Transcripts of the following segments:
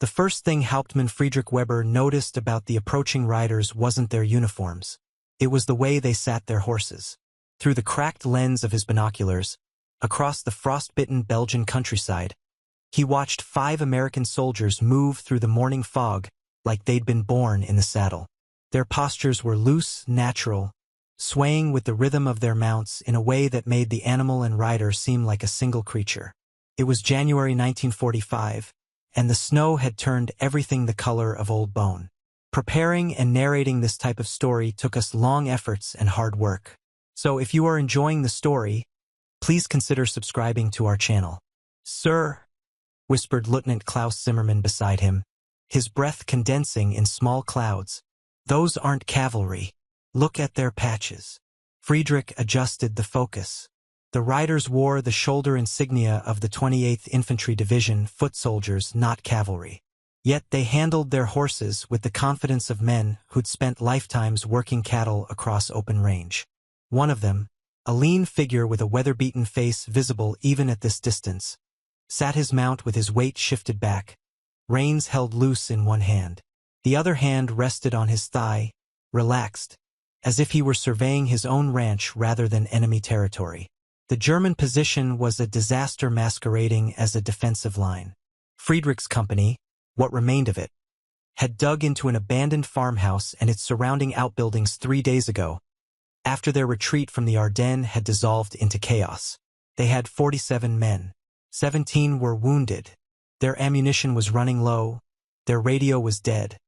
The first thing Hauptmann Friedrich Weber noticed about the approaching riders wasn't their uniforms. It was the way they sat their horses. Through the cracked lens of his binoculars, across the frostbitten Belgian countryside, he watched 5 American soldiers move through the morning fog like they'd been born in the saddle. Their postures were loose, natural, swaying with the rhythm of their mounts in a way that made the animal and rider seem like a single creature. It was January 1945, and the snow had turned everything the color of old bone. Preparing and narrating this type of story took us long efforts and hard work. So if you are enjoying the story, please consider subscribing to our channel. "Sir," whispered Lieutenant Klaus Zimmermann beside him, his breath condensing in small clouds. "Those aren't cavalry. Look at their patches." Friedrich adjusted the focus. The riders wore the shoulder insignia of the 28th Infantry Division, foot soldiers, not cavalry. Yet they handled their horses with the confidence of men who'd spent lifetimes working cattle across open range. One of them, a lean figure with a weather-beaten face visible even at this distance, sat his mount with his weight shifted back, reins held loose in one hand. The other hand rested on his thigh, relaxed, as if he were surveying his own ranch rather than enemy territory. The German position was a disaster masquerading as a defensive line. Friedrich's company, what remained of it, had dug into an abandoned farmhouse and its surrounding outbuildings 3 days ago, after their retreat from the Ardennes had dissolved into chaos. They had 47 men. 17 were wounded. Their ammunition was running low, their radio was dead,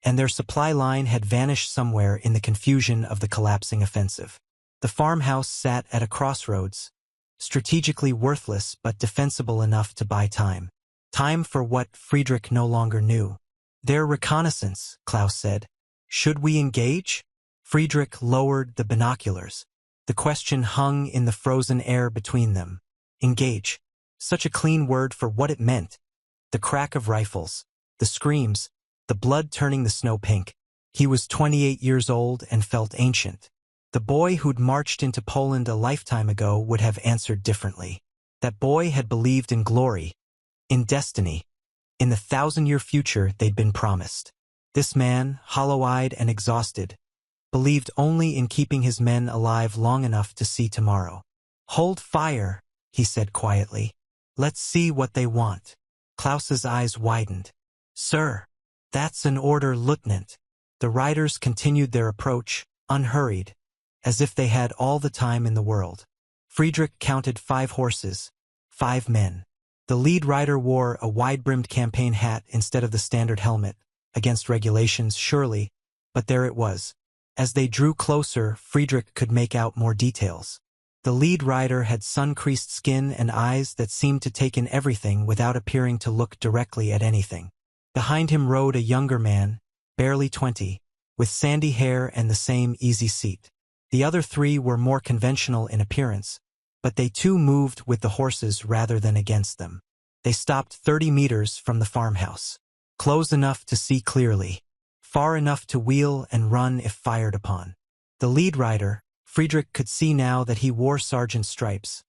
and their supply line had vanished somewhere in the confusion of the collapsing offensive. The farmhouse sat at a crossroads, strategically worthless but defensible enough to buy time. Time for what Friedrich no longer knew. "Their reconnaissance," Klaus said. "Should we engage?" Friedrich lowered the binoculars. The question hung in the frozen air between them. Engage. Such a clean word for what it meant. The crack of rifles, the screams, the blood turning the snow pink. He was 28 years old and felt ancient. The boy who'd marched into Poland a lifetime ago would have answered differently. That boy had believed in glory, in destiny, in the 1,000-year future they'd been promised. This man, hollow-eyed and exhausted, believed only in keeping his men alive long enough to see tomorrow. "Hold fire," he said quietly. "Let's see what they want." Klaus's eyes widened. "Sir, that's an order, Lieutenant." The riders continued their approach, unhurried, as if they had all the time in the world. Friedrich counted 5 horses, 5 men. The lead rider wore a wide-brimmed campaign hat instead of the standard helmet, against regulations surely, but there it was. As they drew closer, Friedrich could make out more details. The lead rider had sun-creased skin and eyes that seemed to take in everything without appearing to look directly at anything. Behind him rode a younger man, barely 20, with sandy hair and the same easy seat. The other 3 were more conventional in appearance, but they too moved with the horses rather than against them. They stopped 30 meters from the farmhouse, close enough to see clearly, far enough to wheel and run if fired upon. The lead rider, Friedrich could see now that he wore sergeant's stripes,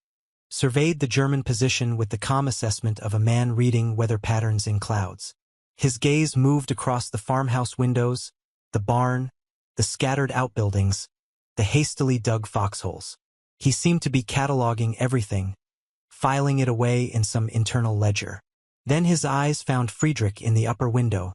surveyed the German position with the calm assessment of a man reading weather patterns in clouds. His gaze moved across the farmhouse windows, the barn, the scattered outbuildings, the hastily dug foxholes. He seemed to be cataloging everything, filing it away in some internal ledger. Then his eyes found Friedrich in the upper window,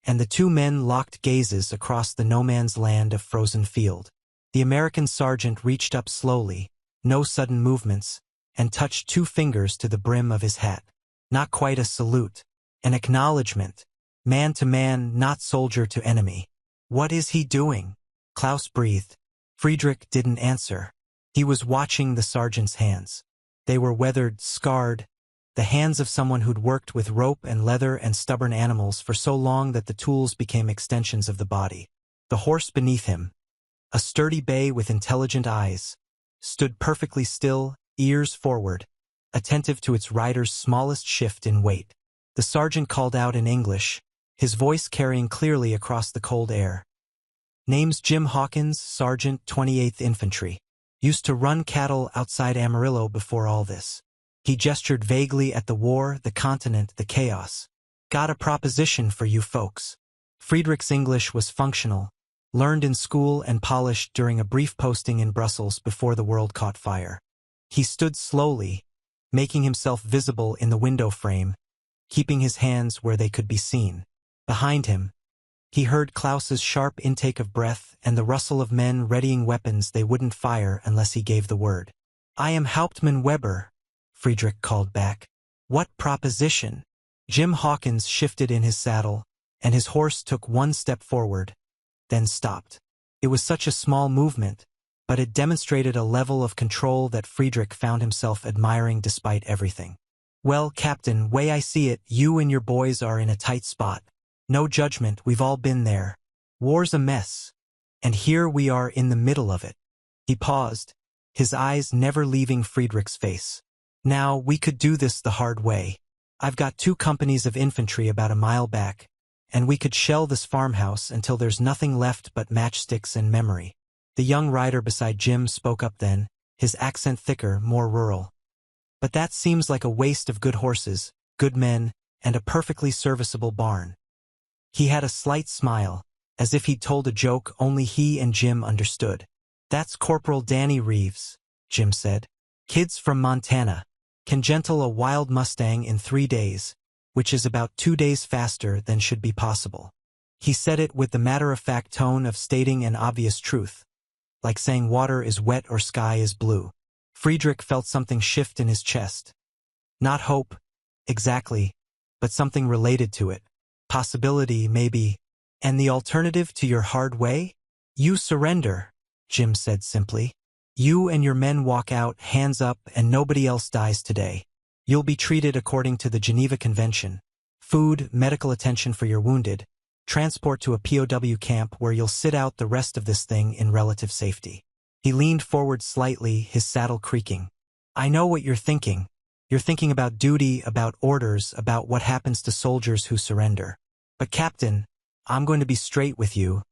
and the 2 men locked gazes across the no-man's land of frozen field. The American sergeant reached up slowly, no sudden movements, and touched 2 fingers to the brim of his hat. Not quite a salute, an acknowledgement, man to man, not soldier to enemy. "What is he doing?" Klaus breathed. Friedrich didn't answer. He was watching the sergeant's hands. They were weathered, scarred, the hands of someone who'd worked with rope and leather and stubborn animals for so long that the tools became extensions of the body. The horse beneath him, a sturdy bay with intelligent eyes, stood perfectly still, ears forward, attentive to its rider's smallest shift in weight. The sergeant called out in English, his voice carrying clearly across the cold air. "Name's Jim Hawkins, Sergeant, 28th Infantry. Used to run cattle outside Amarillo before all this." He gestured vaguely at the war, the continent, the chaos. Got a proposition for you folks. Friedrich's English was functional, learned in school and polished during a brief posting in Brussels before the world caught fire. He stood slowly, making himself visible in the window frame, keeping his hands where they could be seen. Behind him, he heard Klaus's sharp intake of breath and the rustle of men readying weapons they wouldn't fire unless he gave the word. "I am Hauptmann Weber," Friedrich called back. "What proposition?" Jim Hawkins shifted in his saddle, and his horse took one step forward, then stopped. It was such a small movement, but it demonstrated a level of control that Friedrich found himself admiring despite everything. "Well, Captain, way I see it, you and your boys are in a tight spot. No judgment, we've all been there. War's a mess. And here we are in the middle of it." He paused, his eyes never leaving Friedrich's face. "Now, we could do this the hard way. I've got 2 companies of infantry about a mile back, and we could shell this farmhouse until there's nothing left but matchsticks and memory." The young rider beside Jim spoke up then, his accent thicker, more rural. "But that seems like a waste of good horses, good men, and a perfectly serviceable barn." He had a slight smile, as if he'd told a joke only he and Jim understood. "That's Corporal Danny Reeves," Jim said. "Kid's from Montana. Can gentle a wild Mustang in 3 days, which is about 2 days faster than should be possible." He said it with the matter-of-fact tone of stating an obvious truth, like saying water is wet or sky is blue. Friedrich felt something shift in his chest. Not hope, exactly, but something related to it. Possibility, maybe. "And the alternative to your hard way? You surrender," Jim said simply. "You and your men walk out, hands up, and nobody else dies today. You'll be treated according to the Geneva Convention. Food, medical attention for your wounded, transport to a POW camp where you'll sit out the rest of this thing in relative safety." He leaned forward slightly, his saddle creaking. "I know what you're thinking. You're thinking about duty, about orders, about what happens to soldiers who surrender. But Captain, I'm going to be straight with you.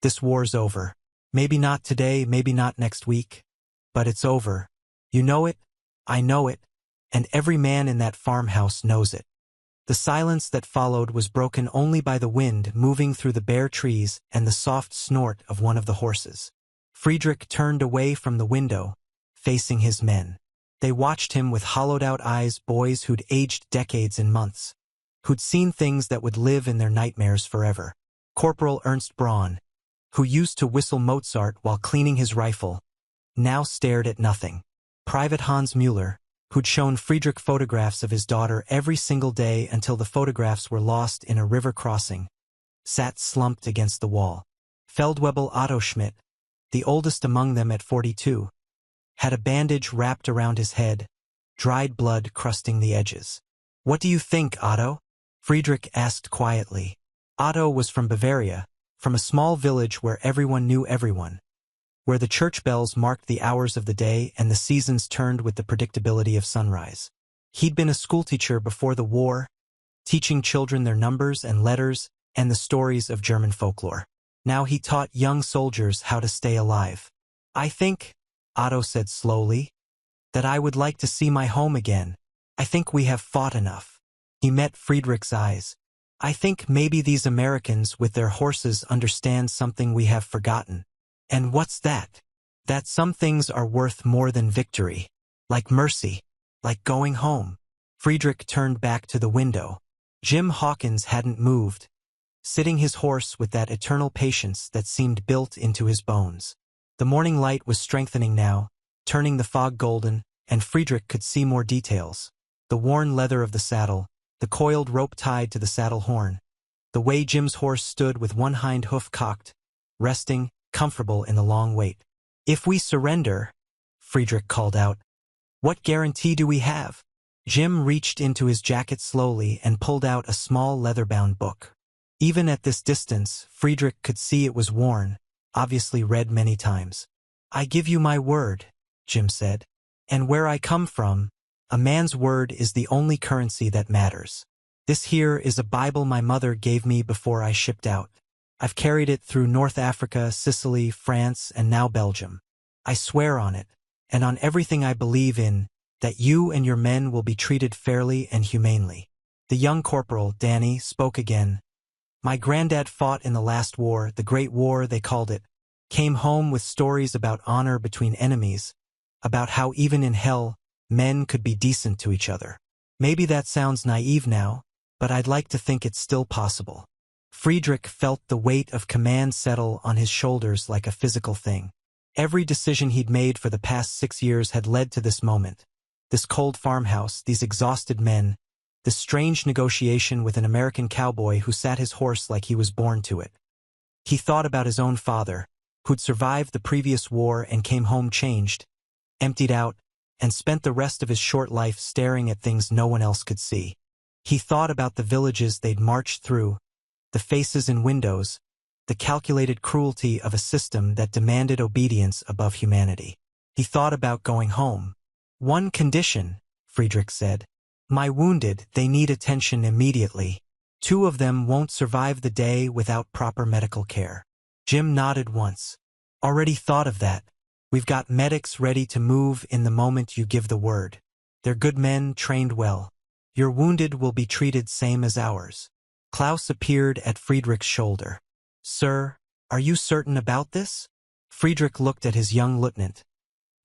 This war's over. Maybe not today, maybe not next week. But it's over. You know it, I know it, and every man in that farmhouse knows it." The silence that followed was broken only by the wind moving through the bare trees and the soft snort of one of the horses. Friedrich turned away from the window, facing his men. They watched him with hollowed-out eyes, boys who'd aged decades in months, who'd seen things that would live in their nightmares forever. Corporal Ernst Braun, who used to whistle Mozart while cleaning his rifle, now stared at nothing. Private Hans Müller, who'd shown Friedrich photographs of his daughter every single day until the photographs were lost in a river crossing, sat slumped against the wall. Feldwebel Otto Schmidt, the oldest among them at 42, had a bandage wrapped around his head, dried blood crusting the edges. "What do you think, Otto?" Friedrich asked quietly. Otto was from Bavaria, from a small village where everyone knew everyone, where the church bells marked the hours of the day and the seasons turned with the predictability of sunrise. He'd been a schoolteacher before the war, teaching children their numbers and letters and the stories of German folklore. Now he taught young soldiers how to stay alive. "I think," Otto said slowly, "that I would like to see my home again. I think we have fought enough." He met Friedrich's eyes. "I think maybe these Americans with their horses understand something we have forgotten." "And what's that?" "That some things are worth more than victory. Like mercy. Like going home." Friedrich turned back to the window. Jim Hawkins hadn't moved, sitting his horse with that eternal patience that seemed built into his bones. The morning light was strengthening now, turning the fog golden, and Friedrich could see more details. The worn leather of the saddle, the coiled rope tied to the saddle horn, the way Jim's horse stood with one hind hoof cocked, resting, comfortable in the long wait. "If we surrender," Friedrich called out, "what guarantee do we have?" Jim reached into his jacket slowly and pulled out a small leather-bound book. Even at this distance, Friedrich could see it was worn, obviously read many times. "I give you my word," Jim said. "And where I come from, a man's word is the only currency that matters. This here is a Bible my mother gave me before I shipped out. I've carried it through North Africa, Sicily, France, and now Belgium. I swear on it, and on everything I believe in, that you and your men will be treated fairly and humanely." The young corporal, Danny, spoke again. My granddad fought in the last war, the Great War they called it, came home with stories about honor between enemies, about how even in hell, men could be decent to each other. Maybe that sounds naive now, but I'd like to think it's still possible. Friedrich felt the weight of command settle on his shoulders like a physical thing. Every decision he'd made for the past 6 years had led to this moment. This cold farmhouse, these exhausted men, this strange negotiation with an American cowboy who sat his horse like he was born to it. He thought about his own father, who'd survived the previous war and came home changed, emptied out, and spent the rest of his short life staring at things no one else could see. He thought about the villages they'd marched through, the faces in windows, the calculated cruelty of a system that demanded obedience above humanity. He thought about going home. One condition, Friedrich said. My wounded, they need attention immediately. 2 of them won't survive the day without proper medical care. Jim nodded once. Already thought of that. We've got medics ready to move in the moment you give the word. They're good men, trained well. Your wounded will be treated same as ours. Klaus appeared at Friedrich's shoulder. Sir, are you certain about this? Friedrich looked at his young lieutenant.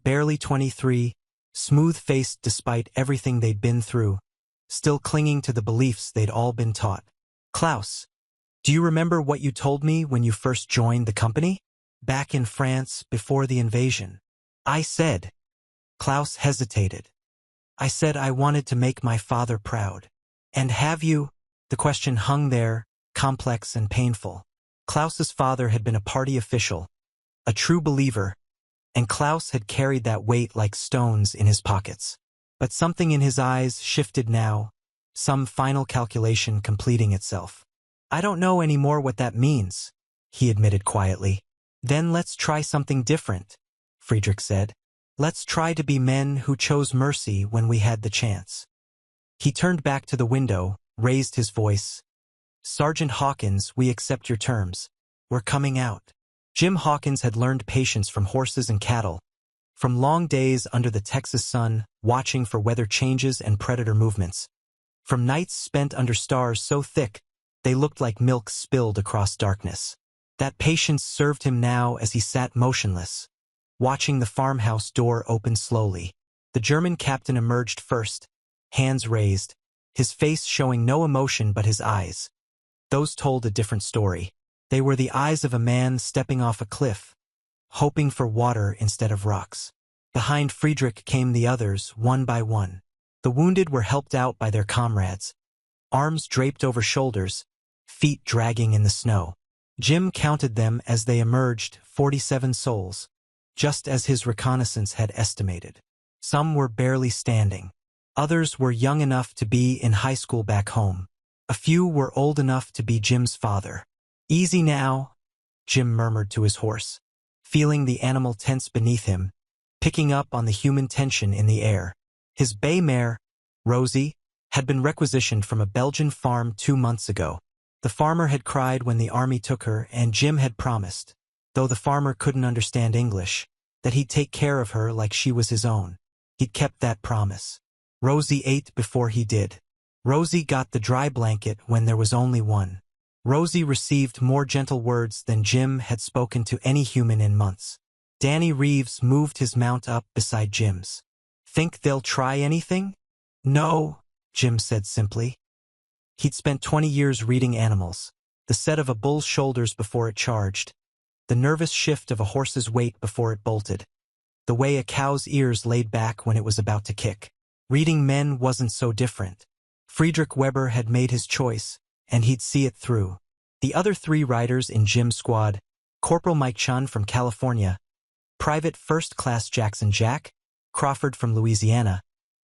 Barely 23, smooth-faced despite everything they'd been through, still clinging to the beliefs they'd all been taught. Klaus, do you remember what you told me when you first joined the company? Back in France, before the invasion. I said. Klaus hesitated. I said I wanted to make my father proud. And have you? The question hung there, complex and painful. Klaus's father had been a party official, a true believer, and Klaus had carried that weight like stones in his pockets. But something in his eyes shifted now, some final calculation completing itself. I don't know anymore what that means, he admitted quietly. Then let's try something different, Friedrich said. Let's try to be men who chose mercy when we had the chance. He turned back to the window, raised his voice. Sergeant Hawkins, we accept your terms. We're coming out. Jim Hawkins had learned patience from horses and cattle, from long days under the Texas sun, watching for weather changes and predator movements, from nights spent under stars so thick they looked like milk spilled across darkness. That patience served him now as he sat motionless, watching the farmhouse door open slowly. The German captain emerged first, hands raised, his face showing no emotion but his eyes. Those told a different story. They were the eyes of a man stepping off a cliff, hoping for water instead of rocks. Behind Friedrich came the others, one by one. The wounded were helped out by their comrades, arms draped over shoulders, feet dragging in the snow. Jim counted them as they emerged, 47 souls, just as his reconnaissance had estimated. Some were barely standing. Others were young enough to be in high school back home. A few were old enough to be Jim's father. Easy now, Jim murmured to his horse, feeling the animal tense beneath him, picking up on the human tension in the air. His bay mare, Rosie, had been requisitioned from a Belgian farm 2 months ago. The farmer had cried when the army took her, and Jim had promised, though the farmer couldn't understand English, that he'd take care of her like she was his own. He'd kept that promise. Rosie ate before he did. Rosie got the dry blanket when there was only one. Rosie received more gentle words than Jim had spoken to any human in months. Danny Reeves moved his mount up beside Jim's. Think they'll try anything? No, Jim said simply. He'd spent 20 years reading animals, the set of a bull's shoulders before it charged, the nervous shift of a horse's weight before it bolted, the way a cow's ears laid back when it was about to kick. Reading men wasn't so different. Friedrich Weber had made his choice, and he'd see it through. The other 3 riders in Jim's squad, Corporal Mike Chun from California, Private First Class Jackson Jack Crawford from Louisiana,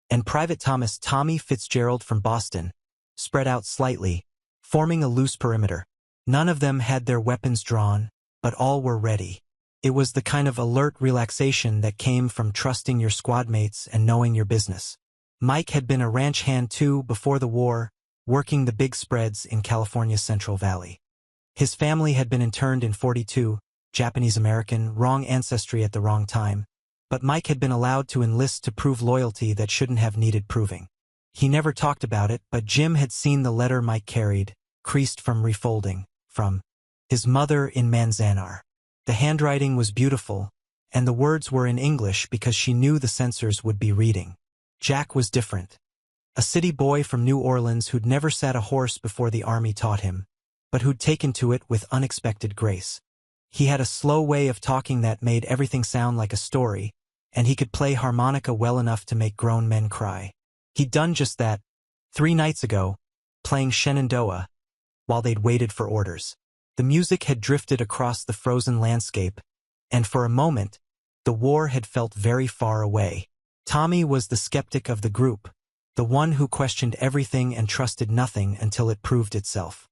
and Private Thomas Tommy Fitzgerald from Boston, spread out slightly, forming a loose perimeter. None of them had their weapons drawn, but all were ready. It was the kind of alert relaxation that came from trusting your squadmates and knowing your business. Mike had been a ranch hand too before the war, working the big spreads in California's Central Valley. His family had been interned in '42, Japanese-American, wrong ancestry at the wrong time, but Mike had been allowed to enlist to prove loyalty that shouldn't have needed proving. He never talked about it, but Jim had seen the letter Mike carried, creased from refolding, from his mother in Manzanar. The handwriting was beautiful, and the words were in English because she knew the censors would be reading. Jack was different. A city boy from New Orleans who'd never sat a horse before the army taught him, but who'd taken to it with unexpected grace. He had a slow way of talking that made everything sound like a story, and he could play harmonica well enough to make grown men cry. He'd done just that 3 nights ago, playing Shenandoah, while they'd waited for orders. The music had drifted across the frozen landscape, and for a moment, the war had felt very far away. Tommy was the skeptic of the group, the one who questioned everything and trusted nothing until it proved itself.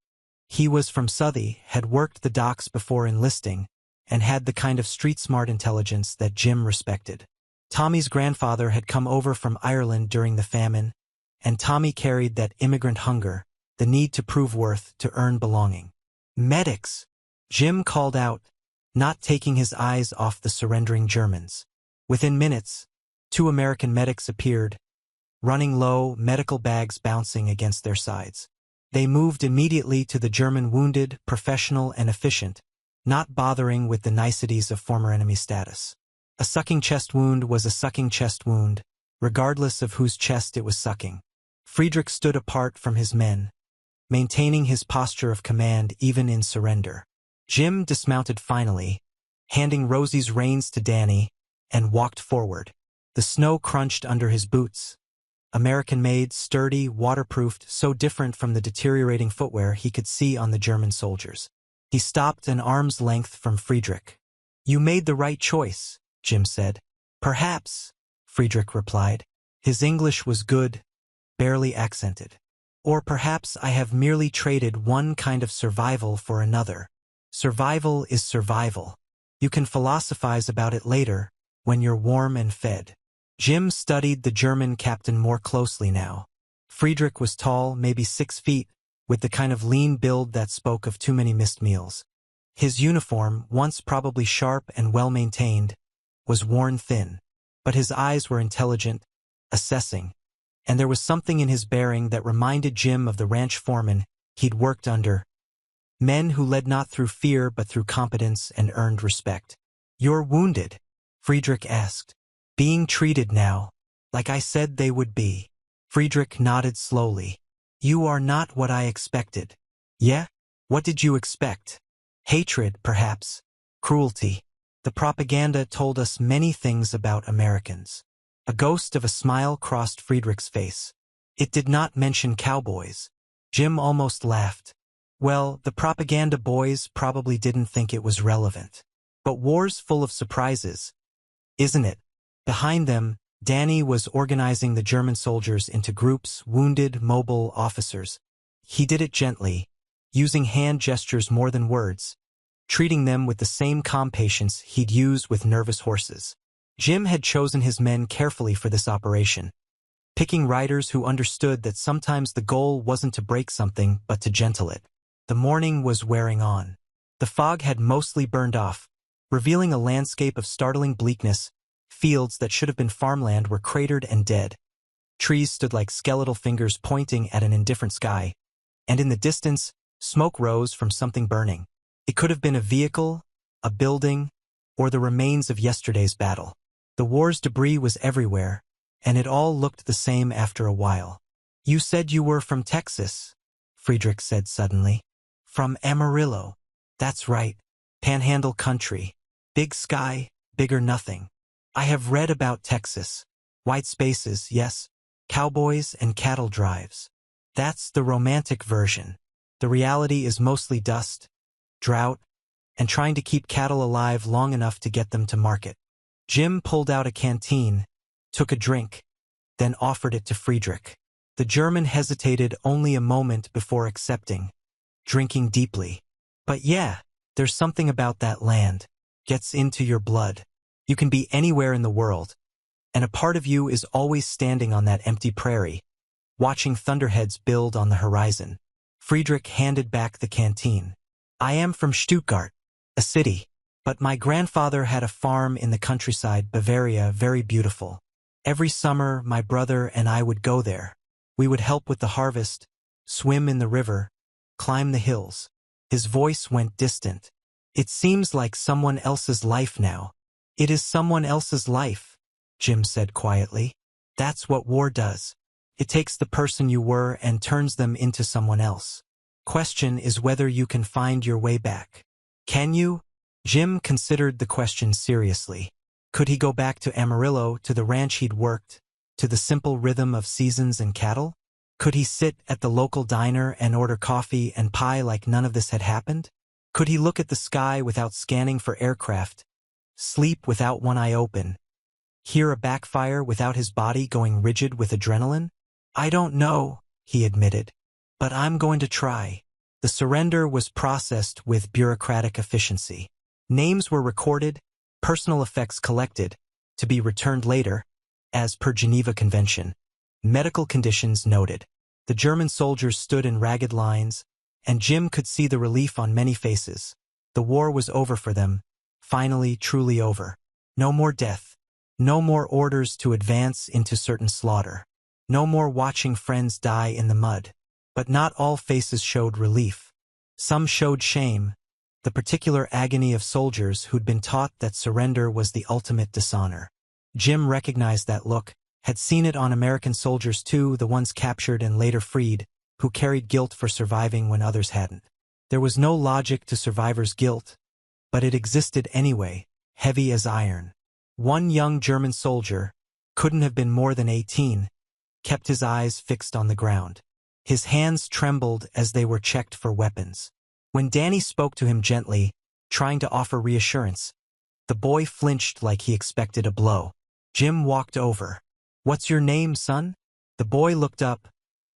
He was from Southie, had worked the docks before enlisting, and had the kind of street-smart intelligence that Jim respected. Tommy's grandfather had come over from Ireland during the famine, and Tommy carried that immigrant hunger, the need to prove worth, to earn belonging. "Medics!" Jim called out, not taking his eyes off the surrendering Germans. Within minutes, 2 American medics appeared, running low, medical bags bouncing against their sides. They moved immediately to the German wounded, professional and efficient, not bothering with the niceties of former enemy status. A sucking chest wound was a sucking chest wound, regardless of whose chest it was sucking. Friedrich stood apart from his men, maintaining his posture of command even in surrender. Jim dismounted finally, handing Rosie's reins to Danny, and walked forward. The snow crunched under his boots. American-made, sturdy, waterproofed, so different from the deteriorating footwear he could see on the German soldiers. He stopped an arm's length from Friedrich. "You made the right choice," Jim said. "Perhaps," Friedrich replied. His English was good, barely accented. "Or perhaps I have merely traded one kind of survival for another. Survival is survival. You can philosophize about it later, when you're warm and fed." Jim studied the German captain more closely now. Friedrich was tall, maybe 6 feet, with the kind of lean build that spoke of too many missed meals. His uniform, once probably sharp and well-maintained, was worn thin, but his eyes were intelligent, assessing, and there was something in his bearing that reminded Jim of the ranch foreman he'd worked under, men who led not through fear but through competence and earned respect. "You're wounded?" Friedrich asked. "Being treated now, like I said they would be." Friedrich nodded slowly. "You are not what I expected." "Yeah? What did you expect?" "Hatred, perhaps. Cruelty. The propaganda told us many things about Americans." A ghost of a smile crossed Friedrich's face. "It did not mention cowboys." Jim almost laughed. "Well, the propaganda boys probably didn't think it was relevant. But war's full of surprises, isn't it?" Behind them, Danny was organizing the German soldiers into groups, wounded, mobile officers. He did it gently, using hand gestures more than words, treating them with the same calm patience he'd use with nervous horses. Jim had chosen his men carefully for this operation, picking riders who understood that sometimes the goal wasn't to break something but to gentle it. The morning was wearing on. The fog had mostly burned off, revealing a landscape of startling bleakness. Fields that should have been farmland were cratered and dead. Trees stood like skeletal fingers pointing at an indifferent sky, and in the distance, smoke rose from something burning. It could have been a vehicle, a building, or the remains of yesterday's battle. The war's debris was everywhere, and it all looked the same after a while. "You said you were from Texas," Friedrich said suddenly. "From Amarillo." "That's right. Panhandle country. Big sky, bigger nothing. I have read about Texas. White spaces, yes. Cowboys and cattle drives. That's the romantic version. The reality is mostly dust, drought, and trying to keep cattle alive long enough to get them to market." Jim pulled out a canteen, took a drink, then offered it to Friedrich. The German hesitated only a moment before accepting, drinking deeply. "But yeah, there's something about that land. Gets into your blood. You can be anywhere in the world, and a part of you is always standing on that empty prairie, watching thunderheads build on the horizon." Friedrich handed back the canteen. "I am from Stuttgart, a city, but my grandfather had a farm in the countryside, Bavaria, very beautiful. Every summer, my brother and I would go there. We would help with the harvest, swim in the river, climb the hills. His voice went distant. It seems like someone else's life now. It is someone else's life, Jim said quietly. That's what war does. It takes the person you were and turns them into someone else. Question is whether you can find your way back. Can you? Jim considered the question seriously. Could he go back to Amarillo, to the ranch he'd worked, to the simple rhythm of seasons and cattle? Could he sit at the local diner and order coffee and pie like none of this had happened? Could he look at the sky without scanning for aircraft, sleep without one eye open, hear a backfire without his body going rigid with adrenaline? I don't know, he admitted, but I'm going to try. The surrender was processed with bureaucratic efficiency. Names were recorded, personal effects collected, to be returned later, as per Geneva Convention. Medical conditions noted. The German soldiers stood in ragged lines, and Jim could see the relief on many faces. The war was over for them, finally truly over. No more death. No more orders to advance into certain slaughter. No more watching friends die in the mud. But not all faces showed relief. Some showed shame, the particular agony of soldiers who'd been taught that surrender was the ultimate dishonor. Jim recognized that look, had seen it on American soldiers too, the ones captured and later freed, who carried guilt for surviving when others hadn't. There was no logic to survivors' guilt, but it existed anyway, heavy as iron. One young German soldier, couldn't have been more than 18, kept his eyes fixed on the ground. His hands trembled as they were checked for weapons. When Danny spoke to him gently, trying to offer reassurance, the boy flinched like he expected a blow. Jim walked over. "What's your name, son?" The boy looked up,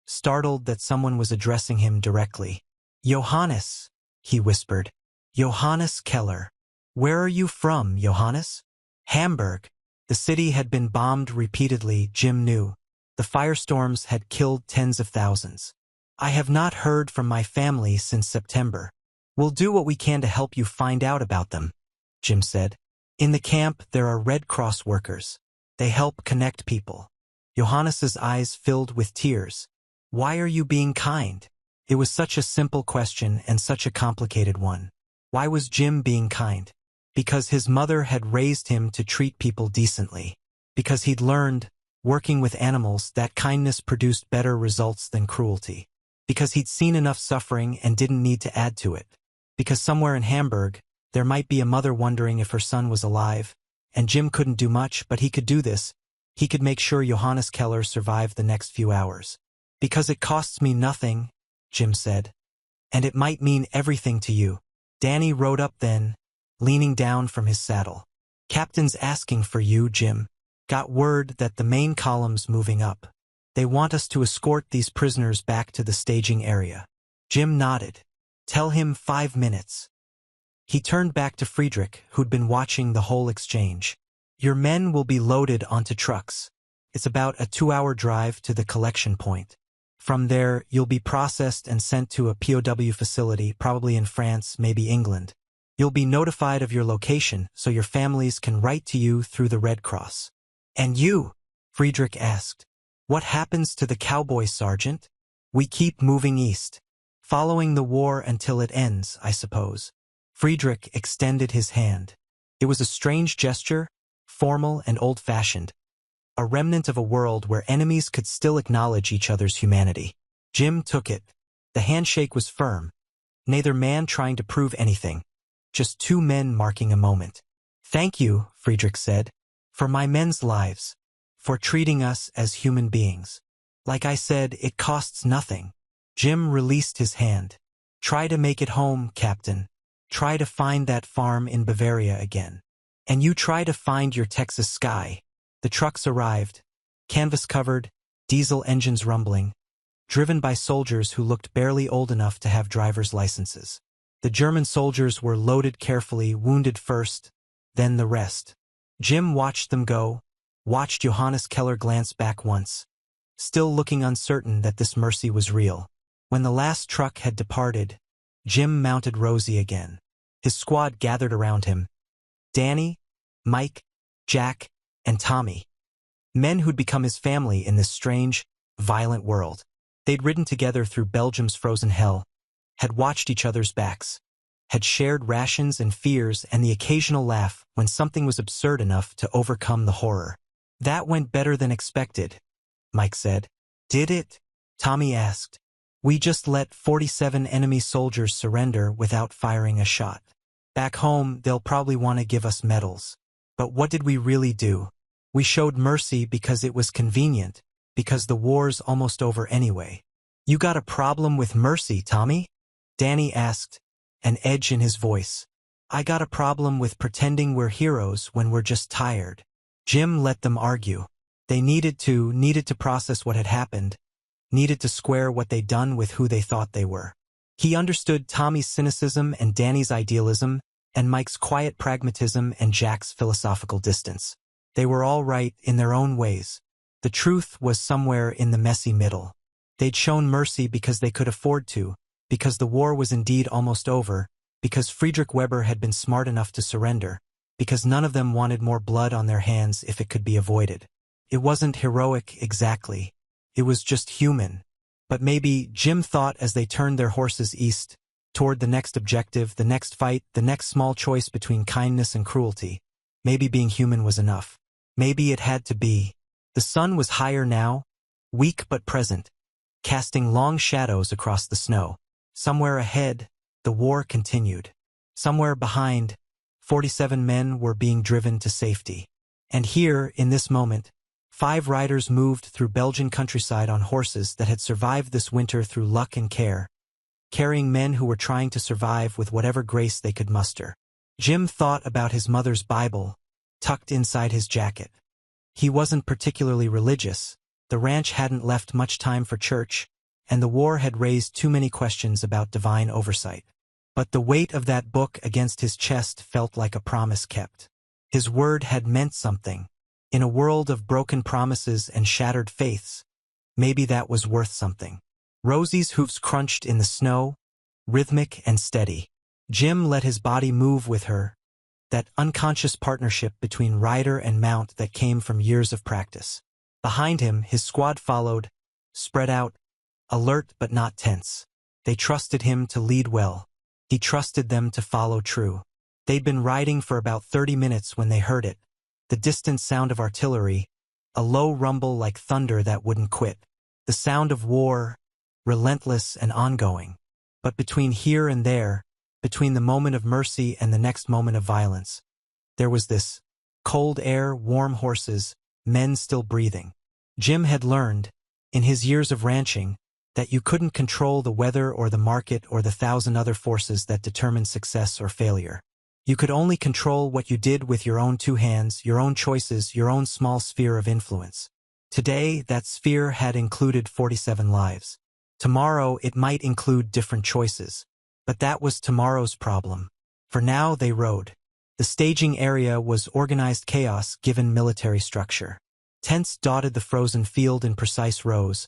startled that someone was addressing him directly. "Johannes," he whispered. "Johannes Keller. Where are you from, Johannes?" Hamburg. The city had been bombed repeatedly, Jim knew. The firestorms had killed tens of thousands. "I have not heard from my family since September. We'll do what we can to help you find out about them," Jim said. "In the camp there are Red Cross workers. They help connect people." Johannes's eyes filled with tears. "Why are you being kind?" It was such a simple question and such a complicated one. Why was Jim being kind? Because his mother had raised him to treat people decently. Because he'd learned, working with animals, that kindness produced better results than cruelty. Because he'd seen enough suffering and didn't need to add to it. Because somewhere in Hamburg, there might be a mother wondering if her son was alive, and Jim couldn't do much, but he could do this. He could make sure Johannes Keller survived the next few hours. "Because it costs me nothing," Jim said. "And it might mean everything to you." Danny rode up then, leaning down from his saddle. "Captain's asking for you, Jim. Got word that the main column's moving up. They want us to escort these prisoners back to the staging area." Jim nodded. "Tell him 5 minutes." He turned back to Friedrich, who'd been watching the whole exchange. "Your men will be loaded onto trucks. It's about a 2-hour drive to the collection point. From there, you'll be processed and sent to a POW facility, probably in France, maybe England. You'll be notified of your location so your families can write to you through the Red Cross." "And you?" Friedrich asked. "What happens to the Cowboys, Sergeant?" "We keep moving east. Following the war until it ends, I suppose." Friedrich extended his hand. It was a strange gesture, formal and old-fashioned. A remnant of a world where enemies could still acknowledge each other's humanity. Jim took it. The handshake was firm. Neither man trying to prove anything. Just two men marking a moment. "Thank you," Friedrich said, "for my men's lives. For treating us as human beings. Like I said, it costs nothing." Jim released his hand. "Try to make it home, Captain. Try to find that farm in Bavaria again. And you try to find your Texas sky." The trucks arrived, canvas-covered, diesel engines rumbling, driven by soldiers who looked barely old enough to have driver's licenses. The German soldiers were loaded carefully, wounded first, then the rest. Jim watched them go, watched Johannes Keller glance back once, still looking uncertain that this mercy was real. When the last truck had departed, Jim mounted Rosie again. His squad gathered around him. Danny, Mike, Jack, and Tommy. Men who'd become his family in this strange, violent world. They'd ridden together through Belgium's frozen hell, had watched each other's backs, had shared rations and fears and the occasional laugh when something was absurd enough to overcome the horror. That went better than expected, Mike said. Did it? Tommy asked. We just let 47 enemy soldiers surrender without firing a shot. Back home, they'll probably want to give us medals. But what did we really do? We showed mercy because it was convenient, because the war's almost over anyway. You got a problem with mercy, Tommy? Danny asked, an edge in his voice. I got a problem with pretending we're heroes when we're just tired. Jim let them argue. They needed to process what had happened, needed to square what they'd done with who they thought they were. He understood Tommy's cynicism and Danny's idealism, and Mike's quiet pragmatism and Jack's philosophical distance. They were all right in their own ways. The truth was somewhere in the messy middle. They'd shown mercy because they could afford to, because the war was indeed almost over, because Friedrich Weber had been smart enough to surrender, because none of them wanted more blood on their hands if it could be avoided. It wasn't heroic exactly. It was just human. But maybe, Jim thought as they turned their horses east, toward the next objective, the next fight, the next small choice between kindness and cruelty, maybe being human was enough. Maybe it had to be. The sun was higher now, weak but present, casting long shadows across the snow. Somewhere ahead, the war continued. Somewhere behind, 47 men were being driven to safety. And here, in this moment, 5 riders moved through Belgian countryside on horses that had survived this winter through luck and care, carrying men who were trying to survive with whatever grace they could muster. Jim thought about his mother's Bible, tucked inside his jacket. He wasn't particularly religious, the ranch hadn't left much time for church, and the war had raised too many questions about divine oversight. But the weight of that book against his chest felt like a promise kept. His word had meant something. In a world of broken promises and shattered faiths, maybe that was worth something. Rosie's hoofs crunched in the snow, rhythmic and steady. Jim let his body move with her, that unconscious partnership between rider and mount that came from years of practice. Behind him, his squad followed, spread out, alert but not tense. They trusted him to lead well. He trusted them to follow true. They'd been riding for about 30 minutes when they heard it, the distant sound of artillery, a low rumble like thunder that wouldn't quit. The sound of war, relentless and ongoing. But between here and there, between the moment of mercy and the next moment of violence, there was this cold air, warm horses, men still breathing. Jim had learned, in his years of ranching, that you couldn't control the weather or the market or the 1,000 other forces that determined success or failure. You could only control what you did with your own 2 hands, your own choices, your own small sphere of influence. Today, that sphere had included 47 lives. Tomorrow, it might include different choices. But that was tomorrow's problem. For now, they rode. The staging area was organized chaos given military structure. Tents dotted the frozen field in precise rows.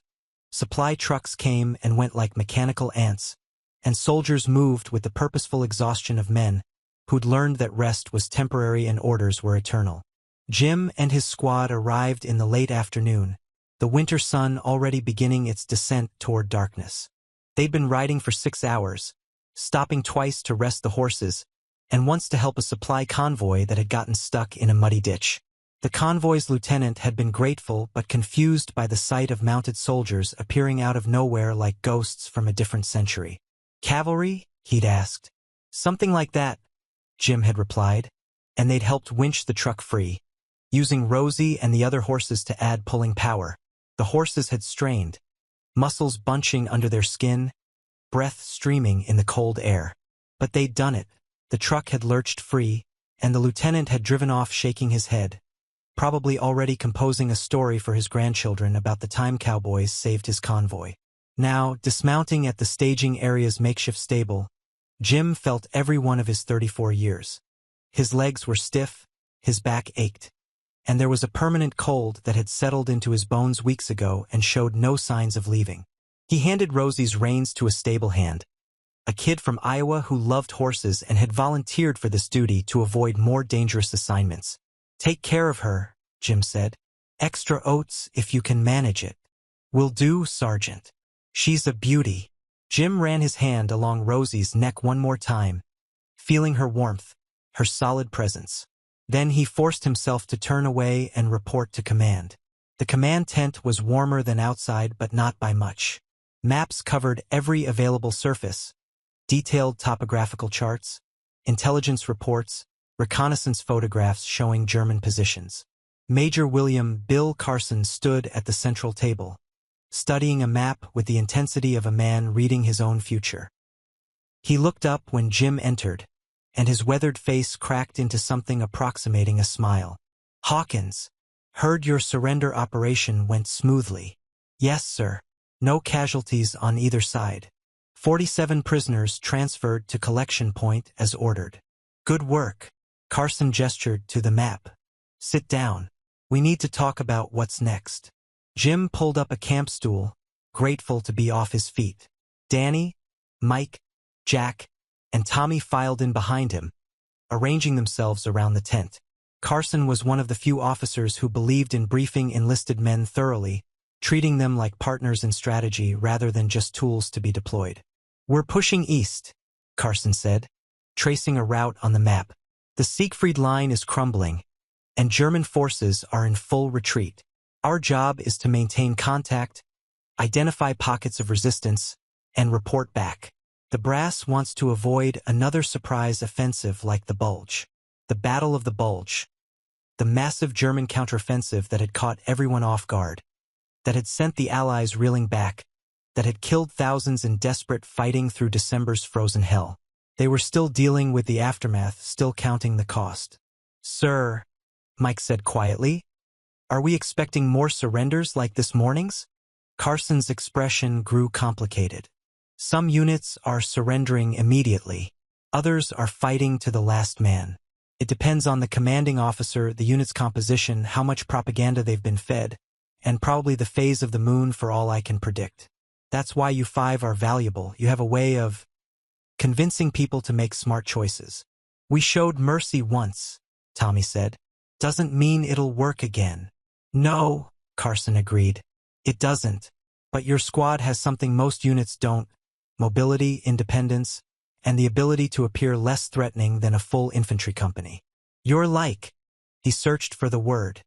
Supply trucks came and went like mechanical ants, and soldiers moved with the purposeful exhaustion of men who'd learned that rest was temporary and orders were eternal. Jim and his squad arrived in the late afternoon, the winter sun already beginning its descent toward darkness. They'd been riding for 6 hours, stopping twice to rest the horses, and once to help a supply convoy that had gotten stuck in a muddy ditch. The convoy's lieutenant had been grateful but confused by the sight of mounted soldiers appearing out of nowhere like ghosts from a different century. Cavalry? He'd asked. Something like that, Jim had replied, and they'd helped winch the truck free, using Rosie and the other horses to add pulling power. The horses had strained, muscles bunching under their skin, breath streaming in the cold air. But they'd done it. The truck had lurched free, and the lieutenant had driven off shaking his head, probably already composing a story for his grandchildren about the time Cowboys saved his convoy. Now, dismounting at the staging area's makeshift stable, Jim felt every one of his 34 years. His legs were stiff, his back ached, and there was a permanent cold that had settled into his bones weeks ago and showed no signs of leaving. He handed Rosie's reins to a stable hand, a kid from Iowa who loved horses and had volunteered for this duty to avoid more dangerous assignments. Take care of her, Jim said. Extra oats if you can manage it. "Will do, Sergeant. She's a beauty." Jim ran his hand along Rosie's neck one more time, feeling her warmth, her solid presence. Then he forced himself to turn away and report to command. The command tent was warmer than outside, but not by much. Maps covered every available surface, detailed topographical charts, intelligence reports, reconnaissance photographs showing German positions. Major William Bill Carson stood at the central table, studying a map with the intensity of a man reading his own future. He looked up when Jim entered, and his weathered face cracked into something approximating a smile. "Hawkins, heard your surrender operation went smoothly." "Yes, sir. No casualties on either side. 47 prisoners transferred to collection point as ordered." "Good work." Carson gestured to the map. "Sit down. We need to talk about what's next." Jim pulled up a camp stool, grateful to be off his feet. Danny, Mike, Jack, and Tommy filed in behind him, arranging themselves around the tent. Carson was one of the few officers who believed in briefing enlisted men thoroughly, treating them like partners in strategy rather than just tools to be deployed. "We're pushing east," Carson said, tracing a route on the map. "The Siegfried Line is crumbling, and German forces are in full retreat. Our job is to maintain contact, identify pockets of resistance, and report back. The brass wants to avoid another surprise offensive like the Bulge. The Battle of the Bulge. The massive German counteroffensive that had caught everyone off guard, that had sent the Allies reeling back, that had killed thousands in desperate fighting through December's frozen hell. They were still dealing with the aftermath, still counting the cost. "Sir," Mike said quietly, "are we expecting more surrenders like this morning's?" Carson's expression grew complicated. "Some units are surrendering immediately. Others are fighting to the last man. It depends on the commanding officer, the unit's composition, how much propaganda they've been fed, and probably the phase of the moon for all I can predict. That's why you five are valuable. You have a way of convincing people to make smart choices." "We showed mercy once," Tommy said. "Doesn't mean it'll work again." "No," Carson agreed. "It doesn't. But your squad has something most units don't: mobility, independence, and the ability to appear less threatening than a full infantry company. You're like," he searched for the word,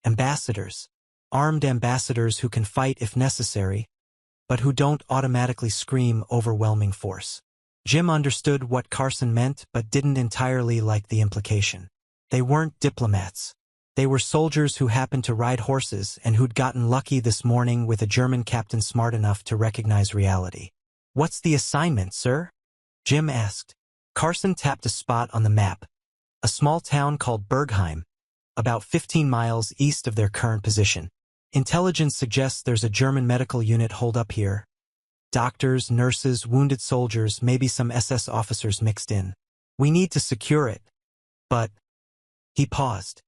"ambassadors. Armed ambassadors who can fight if necessary, but who don't automatically scream overwhelming force." Jim understood what Carson meant but didn't entirely like the implication. They weren't diplomats. They were soldiers who happened to ride horses and who'd gotten lucky this morning with a German captain smart enough to recognize reality. "What's the assignment, sir?" Jim asked. Carson tapped a spot on the map, a small town called Bergheim, about 15 miles east of their current position. "Intelligence suggests there's a German medical unit holed up here. Doctors, nurses, wounded soldiers, maybe some SS officers mixed in. We need to secure it. But..." He paused.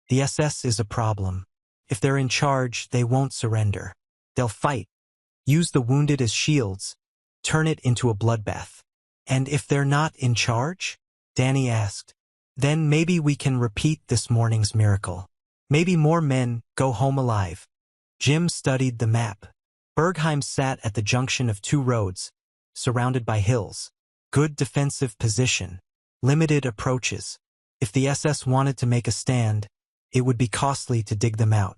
"The SS is a problem. If they're in charge, they won't surrender. They'll fight, use the wounded as shields, turn it into a bloodbath." "And if they're not in charge?" Danny asked. "Then maybe we can repeat this morning's miracle. Maybe more men go home alive." Jim studied the map. Bergheim sat at the junction of two roads, surrounded by hills. Good defensive position. Limited approaches. If the SS wanted to make a stand, it would be costly to dig them out.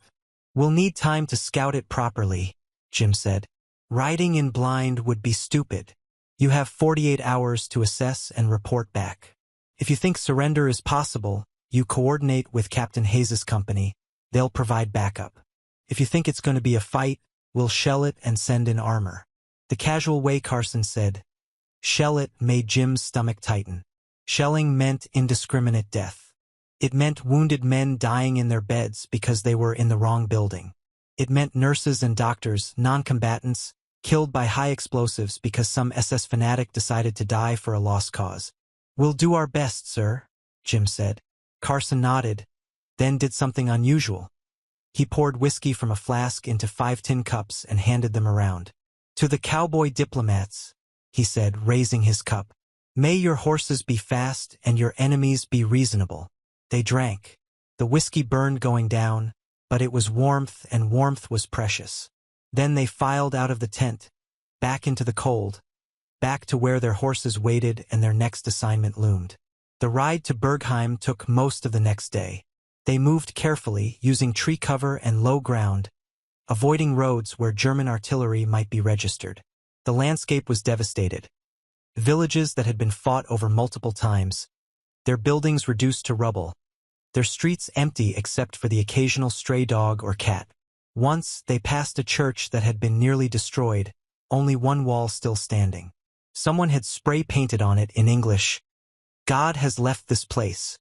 "We'll need time to scout it properly," Jim said. "Riding in blind would be stupid. You have 48 hours to assess and report back. If you think surrender is possible, you coordinate with Captain Hayes' company. They'll provide backup. If you think it's going to be a fight, we'll shell it and send in armor." The casual way Carson said, "shell it," made Jim's stomach tighten. Shelling meant indiscriminate death. It meant wounded men dying in their beds because they were in the wrong building. It meant nurses and doctors, non-combatants, killed by high explosives because some SS fanatic decided to die for a lost cause. "We'll do our best, sir," Jim said. Carson nodded, then did something unusual. He poured whiskey from a flask into 5 tin cups and handed them around. "To the cowboy diplomats," he said, raising his cup. "May your horses be fast and your enemies be reasonable." They drank. The whiskey burned going down, but it was warmth, and warmth was precious. Then they filed out of the tent, back into the cold, back to where their horses waited and their next assignment loomed. The ride to Bergheim took most of the next day. They moved carefully, using tree cover and low ground, avoiding roads where German artillery might be registered. The landscape was devastated. Villages that had been fought over multiple times, their buildings reduced to rubble, their streets empty except for the occasional stray dog or cat. Once, they passed a church that had been nearly destroyed, only one wall still standing. Someone had spray-painted on it in English, "God has left this place."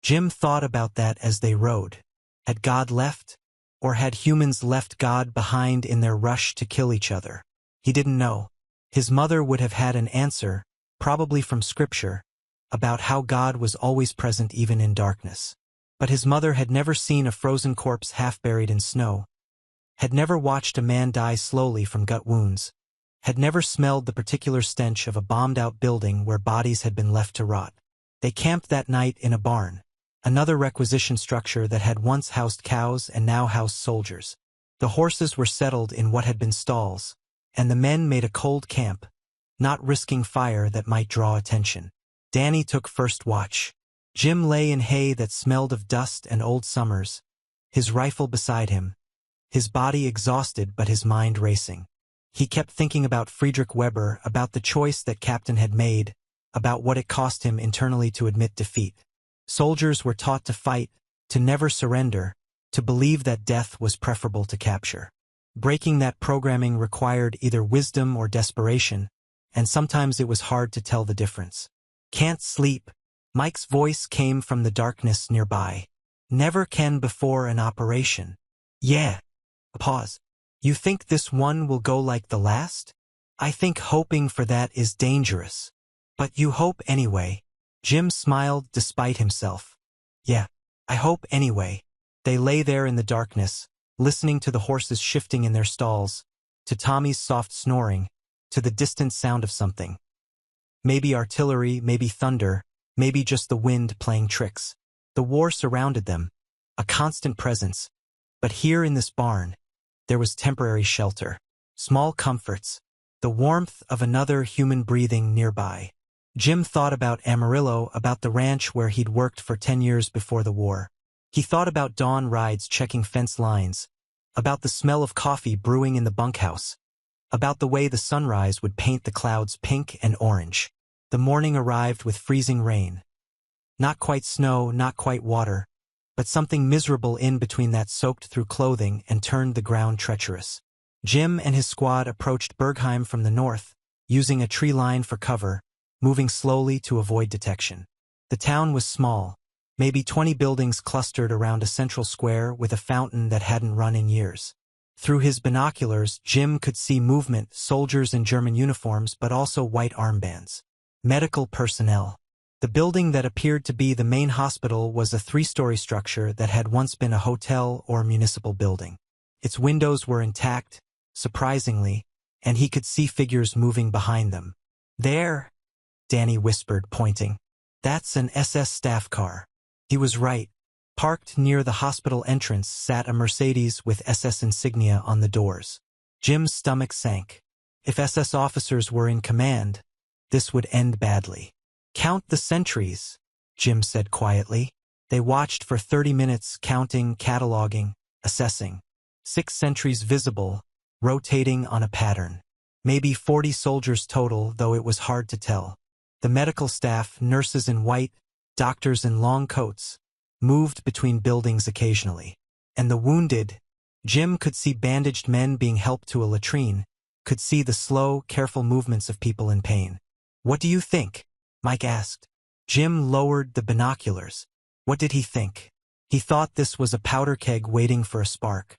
Jim thought about that as they rode. Had God left? Or had humans left God behind in their rush to kill each other? He didn't know. His mother would have had an answer, probably from Scripture, about how God was always present even in darkness. But his mother had never seen a frozen corpse half buried in snow, had never watched a man die slowly from gut wounds, had never smelled the particular stench of a bombed-out building where bodies had been left to rot. They camped that night in a barn, another requisition structure that had once housed cows and now housed soldiers. The horses were settled in what had been stalls, and the men made a cold camp, not risking fire that might draw attention. Danny took first watch. Jim lay in hay that smelled of dust and old summers, his rifle beside him, his body exhausted but his mind racing. He kept thinking about Friedrich Weber, about the choice that Captain had made, about what it cost him internally to admit defeat. Soldiers were taught to fight, to never surrender, to believe that death was preferable to capture. Breaking that programming required either wisdom or desperation, and sometimes it was hard to tell the difference. "Can't sleep." Mike's voice came from the darkness nearby. "Never can before an operation." "Yeah." A pause. "You think this one will go like the last?" "I think hoping for that is dangerous." "But you hope anyway." Jim smiled despite himself. "Yeah, I hope anyway." They lay there in the darkness, listening to the horses shifting in their stalls, to Tommy's soft snoring, to the distant sound of something. Maybe artillery, maybe thunder, maybe just the wind playing tricks. The war surrounded them, a constant presence. But here in this barn, there was temporary shelter, small comforts, the warmth of another human breathing nearby. Jim thought about Amarillo, about the ranch where he'd worked for 10 years before the war. He thought about dawn rides checking fence lines, about the smell of coffee brewing in the bunkhouse, about the way the sunrise would paint the clouds pink and orange. The morning arrived with freezing rain. Not quite snow, not quite water, but something miserable in between that soaked through clothing and turned the ground treacherous. Jim and his squad approached Bergheim from the north, using a tree line for cover, moving slowly to avoid detection. The town was small, maybe 20 buildings clustered around a central square with a fountain that hadn't run in years. Through his binoculars, Jim could see movement, soldiers in German uniforms but also white armbands. Medical personnel. The building that appeared to be the main hospital was a 3-story structure that had once been a hotel or municipal building. Its windows were intact, surprisingly, and he could see figures moving behind them. "There," Danny whispered, pointing. "That's an SS staff car." He was right. Parked near the hospital entrance sat a Mercedes with SS insignia on the doors. Jim's stomach sank. If SS officers were in command, this would end badly. "Count the sentries," Jim said quietly. They watched for 30 minutes, counting, cataloging, assessing. 6 sentries visible, rotating on a pattern. Maybe 40 soldiers total, though it was hard to tell. The medical staff, nurses in white, doctors in long coats, moved between buildings occasionally. And the wounded, Jim could see bandaged men being helped to a latrine, could see the slow, careful movements of people in pain. "What do you think?" Mike asked. Jim lowered the binoculars. What did he think? He thought this was a powder keg waiting for a spark.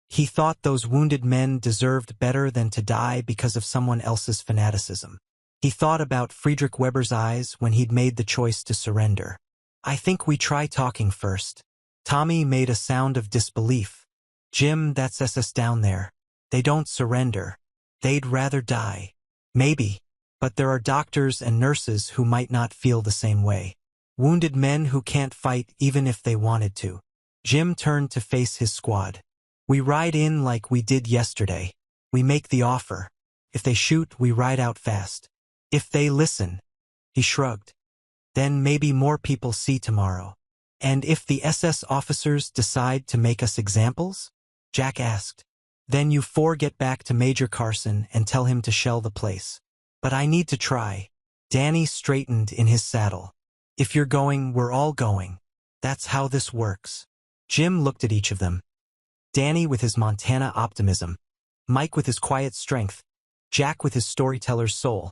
He thought those wounded men deserved better than to die because of someone else's fanaticism. He thought about Friedrich Weber's eyes when he'd made the choice to surrender. "I think we try talking first." Tommy made a sound of disbelief. "Jim, that's SS down there. They don't surrender. They'd rather die." "Maybe. But there are doctors and nurses who might not feel the same way. Wounded men who can't fight even if they wanted to." Jim turned to face his squad. We ride in like we did yesterday. We make the offer. If they shoot, we ride out fast. If they listen, he shrugged. Then maybe more people see tomorrow. And if the SS officers decide to make us examples? Jack asked. Then you four get back to Major Carson and tell him to shell the place. But I need to try. Danny straightened in his saddle. If you're going, we're all going. That's how this works. Jim looked at each of them. Danny with his Montana optimism. Mike with his quiet strength. Jack with his storyteller's soul.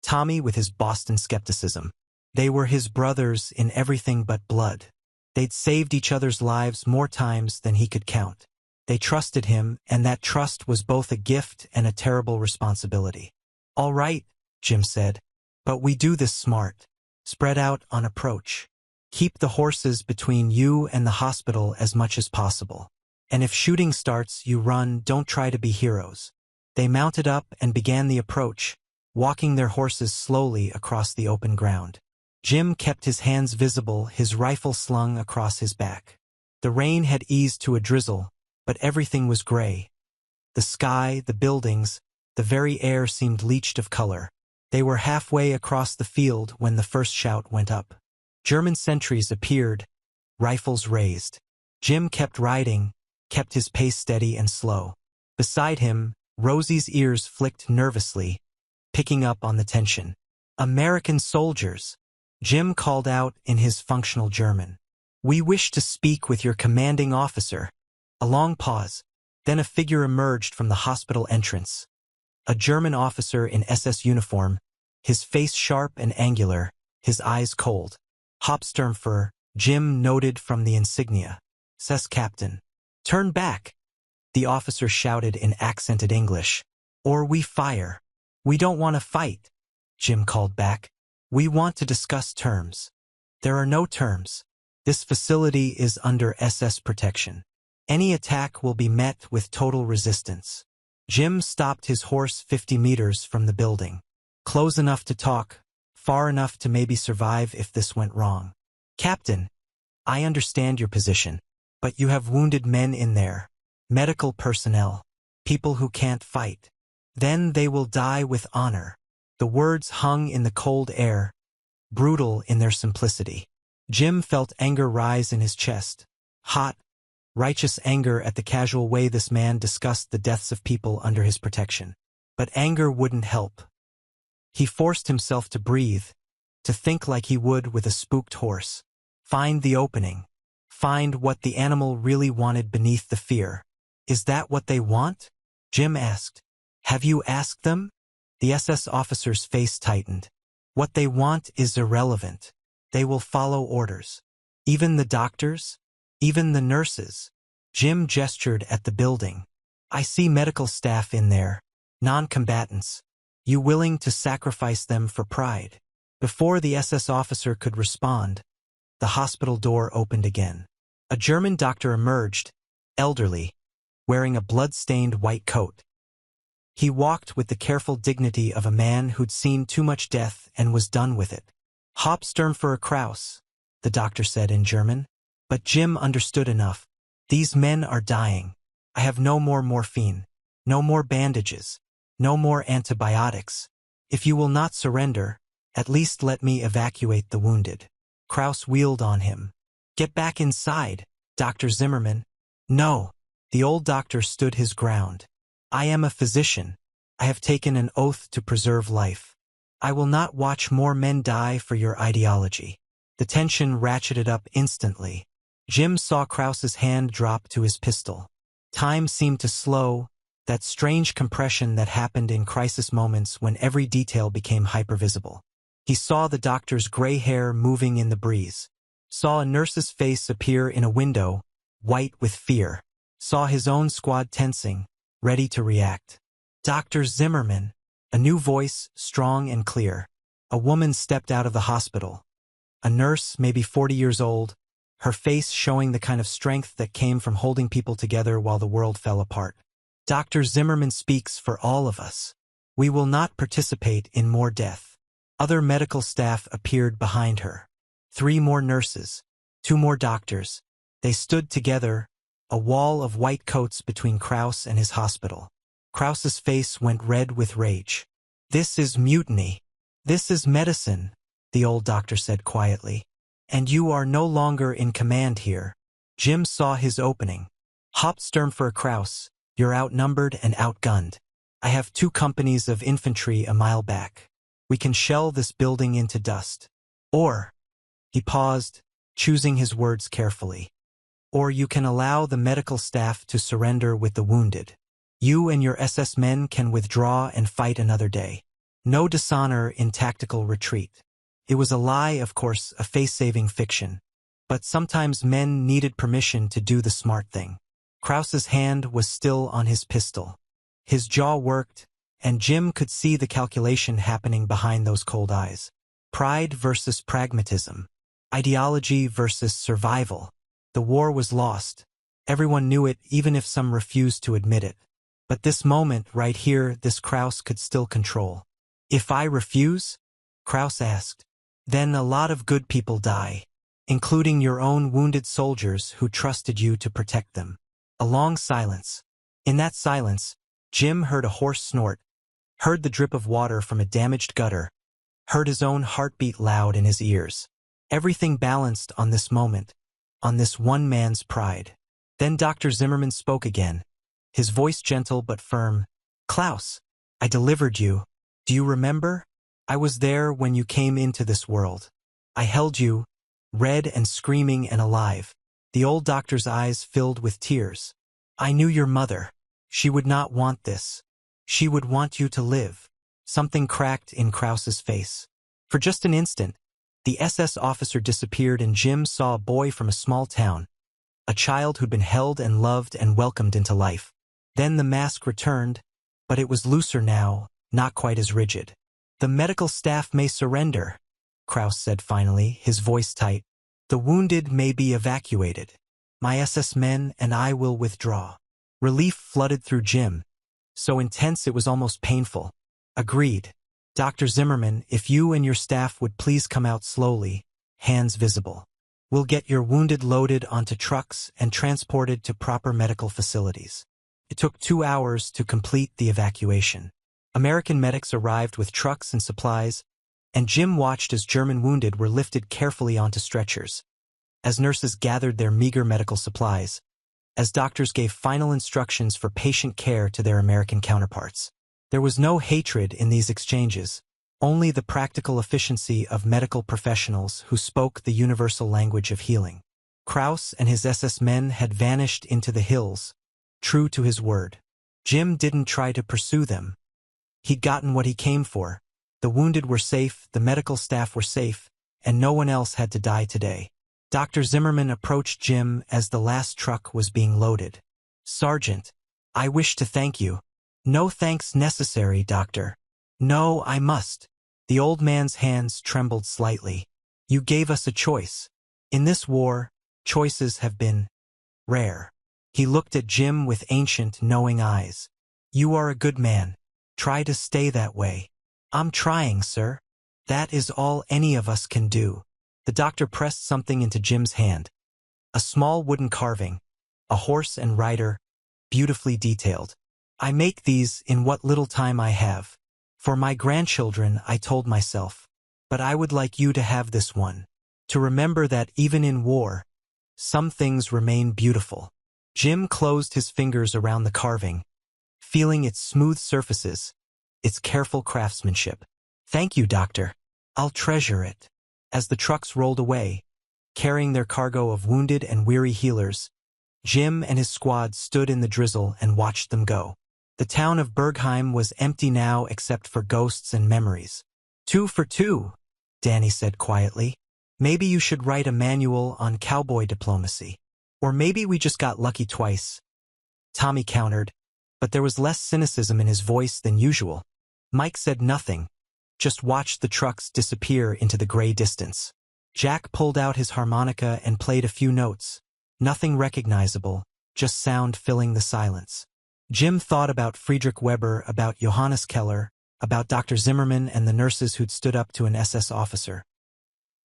Tommy with his Boston skepticism. They were his brothers in everything but blood. They'd saved each other's lives more times than he could count. They trusted him, and that trust was both a gift and a terrible responsibility. All right, Jim said. But we do this smart. Spread out on approach. Keep the horses between you and the hospital as much as possible. And if shooting starts, you run, don't try to be heroes. They mounted up and began the approach, walking their horses slowly across the open ground. Jim kept his hands visible, his rifle slung across his back. The rain had eased to a drizzle, but everything was gray. The sky, the buildings, the very air seemed leached of color. They were halfway across the field when the first shout went up. German sentries appeared, rifles raised. Jim kept riding, kept his pace steady and slow. Beside him, Rosie's ears flicked nervously, picking up on the tension. American soldiers, Jim called out in his functional German. We wish to speak with your commanding officer. A long pause, then a figure emerged from the hospital entrance. A German officer in SS uniform, his face sharp and angular, his eyes cold. Hauptsturmführer, Jim noted from the insignia. Says Captain. Turn back, the officer shouted in accented English. Or we fire. We don't want to fight, Jim called back. We want to discuss terms. There are no terms. This facility is under SS protection. Any attack will be met with total resistance. Jim stopped his horse 50 meters from the building. Close enough to talk, far enough to maybe survive if this went wrong. Captain, I understand your position, but you have wounded men in there. Medical personnel. People who can't fight. Then they will die with honor. The words hung in the cold air, brutal in their simplicity. Jim felt anger rise in his chest. Hot, righteous anger at the casual way this man discussed the deaths of people under his protection. But anger wouldn't help. He forced himself to breathe, to think like he would with a spooked horse. Find the opening. Find what the animal really wanted beneath the fear. Is that what they want? Jim asked. Have you asked them? The SS officer's face tightened. What they want is irrelevant. They will follow orders. Even the doctors? Even the nurses? Jim gestured at the building. I see medical staff in there. Non-combatants. You willing to sacrifice them for pride? Before the SS officer could respond, the hospital door opened again. A German doctor emerged, elderly, wearing a blood-stained white coat. He walked with the careful dignity of a man who'd seen too much death and was done with it. Hauptsturmführer Kraus, the doctor said in German. But Jim understood enough. These men are dying. I have no more morphine, no more bandages, no more antibiotics. If you will not surrender, at least let me evacuate the wounded. Kraus wheeled on him. Get back inside, Dr. Zimmerman. No. The old doctor stood his ground. I am a physician. I have taken an oath to preserve life. I will not watch more men die for your ideology. The tension ratcheted up instantly. Jim saw Kraus's hand drop to his pistol. Time seemed to slow, that strange compression that happened in crisis moments when every detail became hypervisible. He saw the doctor's gray hair moving in the breeze. Saw a nurse's face appear in a window, white with fear. Saw his own squad tensing, ready to react. Dr. Zimmerman. A new voice, strong and clear. A woman stepped out of the hospital. A nurse, maybe 40 years old, her face showing the kind of strength that came from holding people together while the world fell apart. Dr. Zimmerman speaks for all of us. We will not participate in more death. Other medical staff appeared behind her. 3 more nurses. 2 more doctors. They stood together, a wall of white coats between Kraus and his hospital. Kraus's face went red with rage. "This is mutiny. This is medicine," the old doctor said quietly. "And you are no longer in command here." Jim saw his opening. "Hauptsturmführer Kraus, you're outnumbered and outgunned. I have 2 companies of infantry a mile back. We can shell this building into dust. Or," he paused, choosing his words carefully, "or you can allow the medical staff to surrender with the wounded. You and your SS men can withdraw and fight another day. No dishonor in tactical retreat." It was a lie, of course, a face-saving fiction. But sometimes men needed permission to do the smart thing. Kraus's hand was still on his pistol. His jaw worked, and Jim could see the calculation happening behind those cold eyes. Pride versus pragmatism. Ideology versus survival. The war was lost. Everyone knew it, even if some refused to admit it. But this moment, right here, this Kraus could still control. "If I refuse?" Kraus asked. "Then a lot of good people die, including your own wounded soldiers who trusted you to protect them." A long silence. In that silence, Jim heard a hoarse snort, heard the drip of water from a damaged gutter, heard his own heartbeat loud in his ears. Everything balanced on this moment, on this one man's pride. Then Dr. Zimmerman spoke again, his voice gentle but firm. "Klaus, I delivered you. Do you remember? I was there when you came into this world. I held you, red and screaming and alive." The old doctor's eyes filled with tears. "I knew your mother. She would not want this. She would want you to live." Something cracked in Kraus's face. For just an instant, the SS officer disappeared and Jim saw a boy from a small town, a child who'd been held and loved and welcomed into life. Then the mask returned, but it was looser now, not quite as rigid. "The medical staff may surrender," Kraus said finally, his voice tight. "The wounded may be evacuated. My SS men and I will withdraw." Relief flooded through Jim, so intense it was almost painful. "Agreed. Dr. Zimmerman, if you and your staff would please come out slowly, hands visible. We'll get your wounded loaded onto trucks and transported to proper medical facilities." It took 2 hours to complete the evacuation. American medics arrived with trucks and supplies, and Jim watched as German wounded were lifted carefully onto stretchers, as nurses gathered their meager medical supplies, as doctors gave final instructions for patient care to their American counterparts. There was no hatred in these exchanges, only the practical efficiency of medical professionals who spoke the universal language of healing. Kraus and his SS men had vanished into the hills, true to his word. Jim didn't try to pursue them. He'd gotten what he came for. The wounded were safe, the medical staff were safe, and no one else had to die today. Dr. Zimmerman approached Jim as the last truck was being loaded. "Sergeant, I wish to thank you." "No thanks necessary, Doctor." "No, I must." The old man's hands trembled slightly. "You gave us a choice. In this war, choices have been rare." He looked at Jim with ancient, knowing eyes. "You are a good man. Try to stay that way." "I'm trying, sir. That is all any of us can do." The doctor pressed something into Jim's hand. A small wooden carving, a horse and rider, beautifully detailed. "I make these in what little time I have. For my grandchildren, I told myself. But I would like you to have this one. To remember that even in war, some things remain beautiful." Jim closed his fingers around the carving, feeling its smooth surfaces, its careful craftsmanship. "Thank you, Doctor. I'll treasure it." As the trucks rolled away, carrying their cargo of wounded and weary healers, Jim and his squad stood in the drizzle and watched them go. The town of Bergheim was empty now except for ghosts and memories. "2 for 2, Danny said quietly. "Maybe you should write a manual on cowboy diplomacy. Or maybe we just got lucky twice." Tommy countered, but there was less cynicism in his voice than usual. Mike said nothing, just watched the trucks disappear into the gray distance. Jack pulled out his harmonica and played a few notes. Nothing recognizable, just sound filling the silence. Jim thought about Friedrich Weber, about Johannes Keller, about Dr. Zimmerman and the nurses who'd stood up to an SS officer.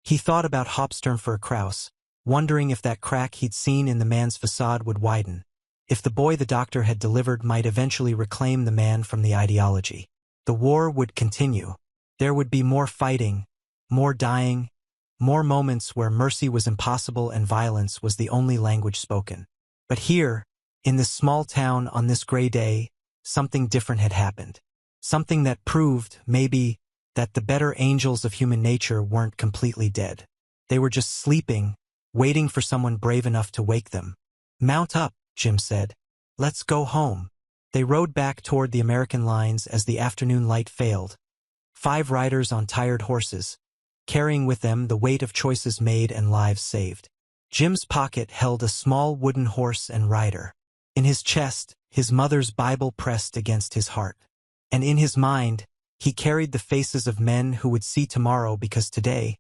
He thought about Hauptsturmführer Kraus, wondering if that crack he'd seen in the man's facade would widen, if the boy the doctor had delivered might eventually reclaim the man from the ideology. The war would continue. There would be more fighting, more dying, more moments where mercy was impossible and violence was the only language spoken. But here, in this small town on this gray day, something different had happened. Something that proved, maybe, that the better angels of human nature weren't completely dead. They were just sleeping, waiting for someone brave enough to wake them. "Mount up," Jim said. "Let's go home." They rode back toward the American lines as the afternoon light failed. 5 riders on tired horses, carrying with them the weight of choices made and lives saved. Jim's pocket held a small wooden horse and rider. In his chest, his mother's Bible pressed against his heart. And in his mind, he carried the faces of men who would see tomorrow because today,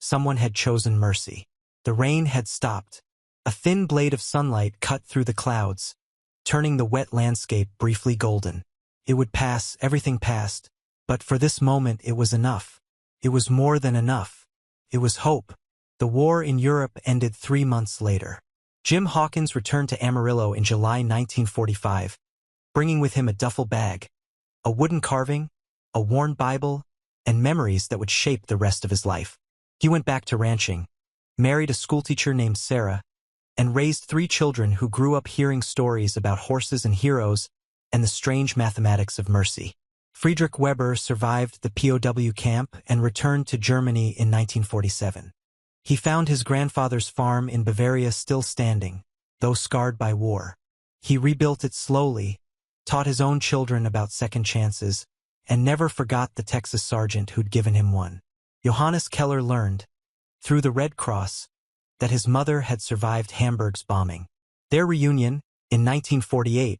someone had chosen mercy. The rain had stopped. A thin blade of sunlight cut through the clouds, turning the wet landscape briefly golden. It would pass, everything passed, but for this moment it was enough. It was more than enough. It was hope. The war in Europe ended 3 months later. Jim Hawkins returned to Amarillo in July 1945, bringing with him a duffel bag, a wooden carving, a worn Bible, and memories that would shape the rest of his life. He went back to ranching, married a schoolteacher named Sarah, and raised 3 children who grew up hearing stories about horses and heroes and the strange mathematics of mercy. Friedrich Weber survived the POW camp and returned to Germany in 1947. He found his grandfather's farm in Bavaria still standing, though scarred by war. He rebuilt it slowly, taught his own children about second chances, and never forgot the Texas sergeant who'd given him one. Johannes Keller learned, through the Red Cross, that his mother had survived Hamburg's bombing. Their reunion, in 1948,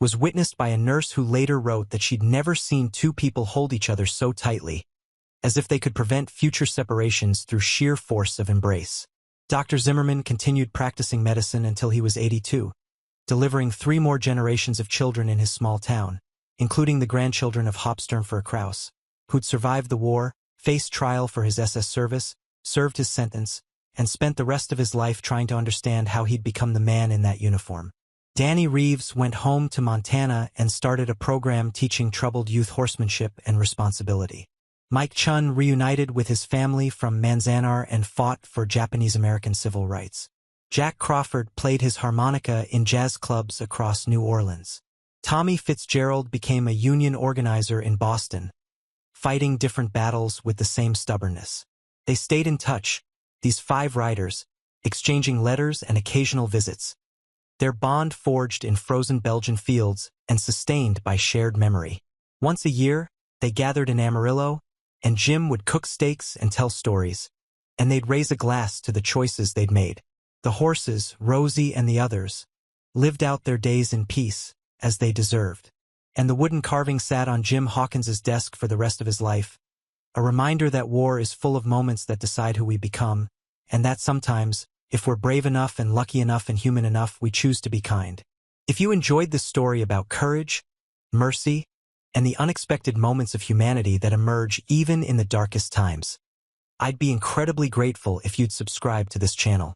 was witnessed by a nurse who later wrote that she'd never seen 2 people hold each other so tightly, as if they could prevent future separations through sheer force of embrace. Dr. Zimmerman continued practicing medicine until he was 82, delivering 3 more generations of children in his small town, including the grandchildren of Hauptsturmführer Kraus, who'd survived the war, faced trial for his SS service, served his sentence, and spent the rest of his life trying to understand how he'd become the man in that uniform. Danny Reeves went home to Montana and started a program teaching troubled youth horsemanship and responsibility. Mike Chun reunited with his family from Manzanar and fought for Japanese-American civil rights. Jack Crawford played his harmonica in jazz clubs across New Orleans. Tommy Fitzgerald became a union organizer in Boston, fighting different battles with the same stubbornness. They stayed in touch, these 5 riders, exchanging letters and occasional visits, their bond forged in frozen Belgian fields and sustained by shared memory. Once a year, they gathered in Amarillo, and Jim would cook steaks and tell stories, and they'd raise a glass to the choices they'd made. The horses, Rosie and the others, lived out their days in peace, as they deserved. And the wooden carving sat on Jim Hawkins's desk for the rest of his life, a reminder that war is full of moments that decide who we become, and that sometimes, if we're brave enough and lucky enough and human enough, we choose to be kind. If you enjoyed this story about courage, mercy, and the unexpected moments of humanity that emerge even in the darkest times, I'd be incredibly grateful if you'd subscribe to this channel.